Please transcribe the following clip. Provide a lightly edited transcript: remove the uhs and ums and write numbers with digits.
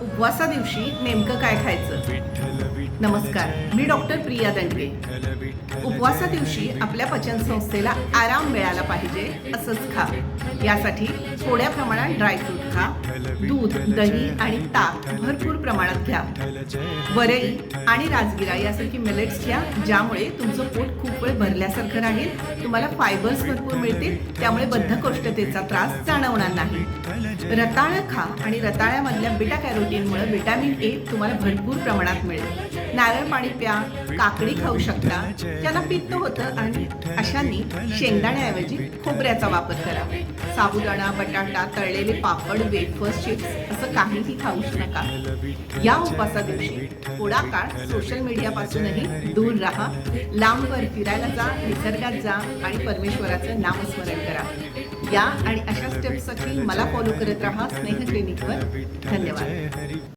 उपवासा दिवशी नेमकं काय खायचं? नमस्कार, मी डॉक्टर प्रिया दंडगे. उपवासा दिवशी आपल्या पचनसंस्थेला आराम मिळाला पाहिजे असंच खा. यासाठी थोड्या प्रमाणात ड्रायफ्रूट खा. दूध, दही आणि ताक भरपूर प्रमाणात घ्या. वरई आणि राजगिरा यासारखी मिलेट्स घ्या, ज्यामुळे तुमचं पोट खूप वेळ भरल्यासारखं राहील. तुम्हाला फायबर्स भरपूर मिळतील, त्यामुळे बद्धकोष्ठतेचा त्रास जाणवणार नाही. रताळं खा आणि रताळ्यामधल्या बीटा कॅरोटीनमुळे व्हिटॅमिन ए तुम्हाला भरपूर प्रमाणात मिळेल. नारळ पाणी प्या, काकडी खाऊ शकता. ज्यांना पित्त होतं आणि अशांनी शेंगदाण्याऐवजी खोबऱ्याचा वापर करा. साबुदाणा, बटाटा, तळलेले पापड, वेफर्स, चिप्स असं काहीही खाऊ नका. या उपवासा दिवशी थोडा काळ सोशल मीडियापासूनही दूर राहा. लांबवर फिरायला जा, निसर्गात जा आणि परमेश्वराचं नामस्मरण करा. या आणि अशा स्टेप्ससाठी मला फॉलो करत राहा स्नेह क्लिनिकवर. धन्यवाद.